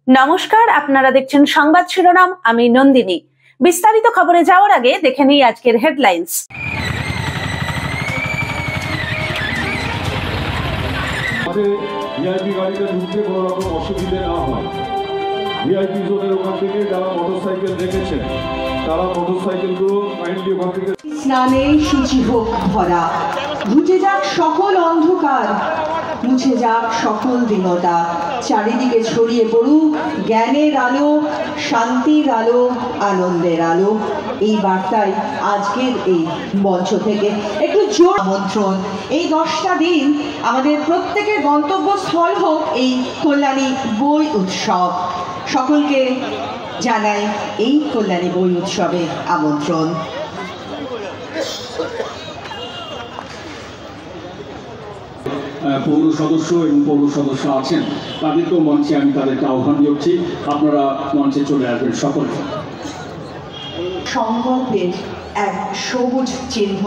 নমস্কার, আপনারা দেখছেন সংবাদ শিরোনাম। আমি নন্দিনী। বিস্তারিত খবরে যাওয়ার আগে দেখে নিই আজকের হেডলাইন্স। ভিআইপি গাড়িতে ঢুকতে কোনো রকম অসুবিধে না হয়। ভিআইপি জোনের ওখান থেকে যারা মোটরসাইকেল রেখেছেন তারা মোটরসাইকেলগুলো কাইন্ডলি ওখান থেকে স্নানে শুচি হোক ভরা, ঘুচে যাক সকল অন্ধকার, মুছে যাক সকল দীনতা, চারিদিকে ছড়িয়ে পড়ুক জ্ঞানের আলো, শান্তির আলো, আনন্দের আলো। এই বার্তায় আজকের এই মঞ্চ থেকে একটু জোর আমন্ত্রণ। এই 10টা দিন আমাদের প্রত্যেকের গন্তব্যস্থল হোক এই কল্যাণী বই উৎসব। সকলকে জানাই এই কল্যাণী বই উৎসবে আমন্ত্রণ। পৌর সদস্য এবং পৌর সদস্য আছেন, তাদেরকেও মঞ্চে আমি তাদেরকে আহ্বান করছি, আপনারা মঞ্চে চলে আসবেন সকলে। সংকল্পের এক সবুজ চিহ্ন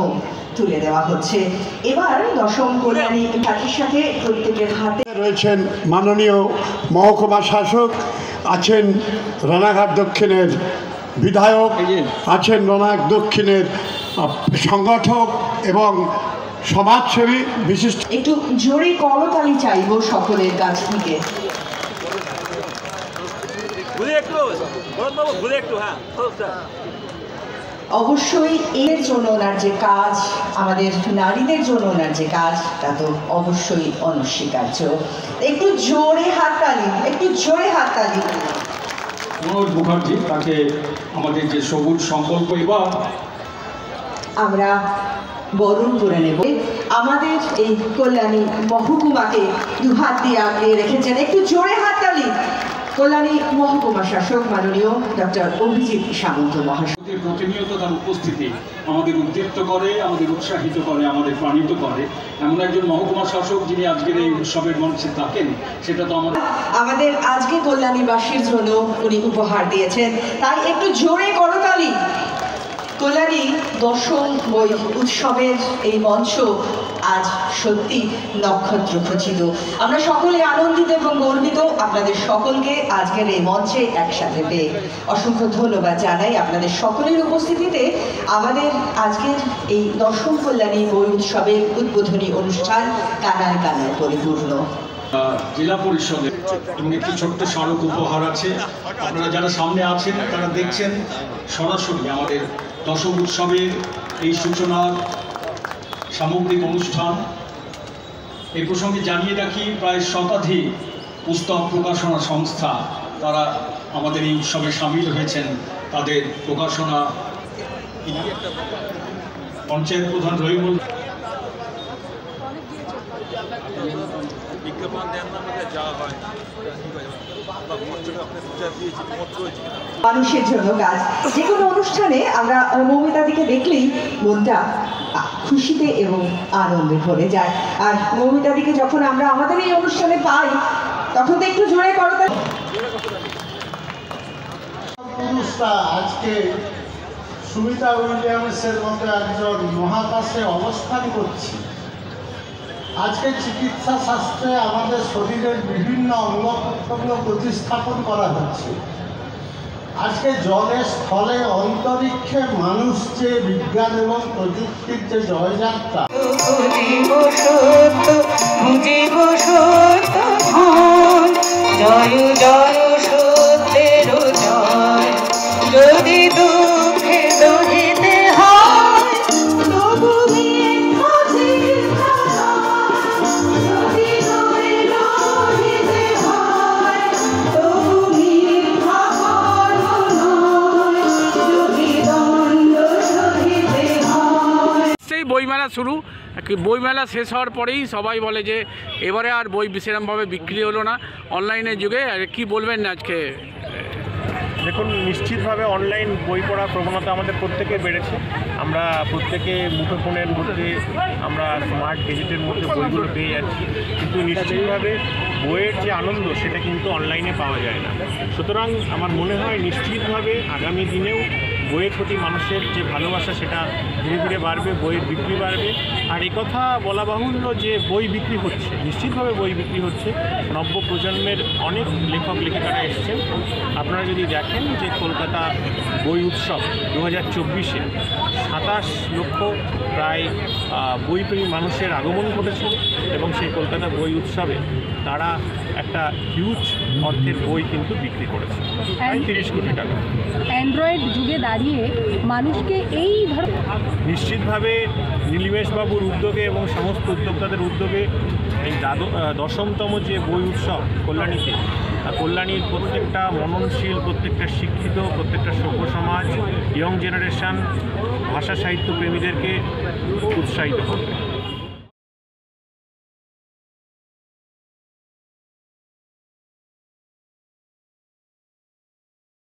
তুলে দেওয়া হচ্ছে। এবার দশম কল্যাণী সাথে সাথে প্রত্যেকের হাতে রয়েছেন মাননীয় মহকুমা শাসক, আছেন রানাঘাট দক্ষিণের বিধায়ক, আছেন রানাঘাট দক্ষিণের সংগঠক এবং সমাজসেবী বিশিষ্ট। একটু জোরে করতালি চাইব সকলের কাছ থেকে। অবশ্যই এর জন্য ওনার যে কাজ, আমাদের নারীদের জন্য ওনার যে কাজ, তা তো অবশ্যই অনস্বীকার্য। একটু জোরে হাততালি, একটু জোরে হাততালি। মনোজ মুখার্জি, তাকে আমাদের যে সবুজ সংকল্প এবার আমরা বরণ করে নেব। আমাদের এই কল্যাণী মহকুমাকে দুহাত দিয়ে আগলে রেখেছেন, একটু জোরে হাততালি, কল্যাণী মহকুমা শাসক মাননীয় ডক্টর অভিজিৎ সামন্ত মহাশয়। প্রতিনিয়ত তার উপস্থিতি আমাদের উদ্দীপ্ত করে, আমাদের উৎসাহিত করে, আমাদের প্রাণিত করে। এমন একজন মহকুমা শাসক যিনি আজকের এই উৎসবের মঞ্চে থাকেন, সেটা তো আমাদের আজকে কল্যাণীবাসীর জন্য উনি উপহার দিয়েছেন, তাই একটু জোরে করতালি। কল্যাণী দশম বই উৎসবের এই মঞ্চ আজ সত্যি নক্ষত্র খচিত। আমরা সকলে আনন্দিত এবং গর্বিত আপনাদের সকলকে আজকের এই মঞ্চে একসাথে পেয়ে। অসংখ্য ধন্যবাদ জানাই আপনাদের সকলের উপস্থিতিতে আমাদের আজকের এই দশম কল্যাণী বই উৎসবের উদ্বোধনী অনুষ্ঠান কানায় কানায় পরিপূর্ণ। জেলা পরিষদের এবং একটি ছোট্ট স্মারক উপহার আছে। আপনারা যারা সামনে আছেন তারা দেখছেন সরাসরি আমাদের দশম উৎসবের এই সূচনার সামগ্রিক অনুষ্ঠান। এই প্রসঙ্গে জানিয়ে রাখি, প্রায় শতাধিক পুস্তক প্রকাশনা সংস্থা তারা আমাদের এই উৎসবে সামিল হয়েছেন। তাদের প্রকাশনা পঞ্চায়েত প্রধান রহিমুল মানুষের জন্য কাজ। যে কোনো অনুষ্ঠানে আমরা মৌমিতাদিকে দেখলেই মনটা খুশিতে এবং আনন্দে ভরে যায়। আর মৌমিতাদিকে যখন আমরা আমাদের এই অনুষ্ঠানে পাই, তখন তো একটু জোরে করতে। পুরুষরা আজকে সুমিতা উইলিয়ামসের মতো একজন মহাকাশে অবস্থান করছে। আজকে চিকিৎসা শাস্ত্রে আমাদের শরীরের বিভিন্ন অঙ্গ প্রত্যঙ্গ প্রতিস্থাপন করা হচ্ছে। আজকে জলে, স্থলে, অন্তরিক্ষে মানুষ যে বিজ্ঞান এবং প্রযুক্তির যে জয়যাত্রা, জয় জয় সত্যের জয়, যদি দুঃখে দহিতে হয় তবু বইমেলা শুরু। বইমেলা শেষ হওয়ার পরেই সবাই বলে যে এবারে আর বই সেরকমভাবে বিক্রি হলো না অনলাইনের যুগে। কি বলবেন আজকে? দেখুন, নিশ্চিতভাবে অনলাইন বই পড়ার প্রবণতা আমাদের প্রত্যেকে বেড়েছে। আমরা প্রত্যেকে মুঠোফোনের মধ্যে, আমরা স্মার্ট গেজেটের মধ্যে বইগুলো পেয়ে যাচ্ছি, কিন্তু নিশ্চিতভাবে বইয়ের যে আনন্দ সেটা কিন্তু অনলাইনে পাওয়া যায় না। সুতরাং আমার মনে হয় নিশ্চিতভাবে আগামী দিনেও বইয়ের প্রতি মানুষের যে ভালোবাসা সেটা ধীরে ধীরে বাড়বে, বইয়ের বিক্রি বাড়বে। আর এই কথা বলা বাহুল্য যে বই বিক্রি হচ্ছে, নিশ্চিতভাবে বই বিক্রি হচ্ছে। নব্য প্রজন্মের অনেক লেখক লেখিকারা এসছেন। আপনারা যদি দেখেন যে কলকাতা বই উৎসব 2024-এ 27 লক্ষ প্রায় বইপ্রেমী মানুষের আগমন ঘটেছে এবং সেই কলকাতা বই উৎসবে তারা একটা হিউজ অর্থের বই কিন্তু বিক্রি করেছে, প্রায় 30 কোটি টাকা। অ্যান্ড্রয়েড যুগে দাঁড়িয়ে মানুষকে এই নিশ্চিতভাবে নীলিমেশবাবুর উদ্যোগে এবং সমস্ত উদ্যোক্তাদের উদ্যোগে এই 10তম যে বই উৎসব কল্যাণীতে, কল্যাণীর প্রত্যেকটা মননশীল, প্রত্যেকটা শিক্ষিত, প্রত্যেকটা সভ্য সমাজ, ইয়ং জেনারেশন, ভাষা সাহিত্য প্রেমীদেরকে উৎসাহিত করবে।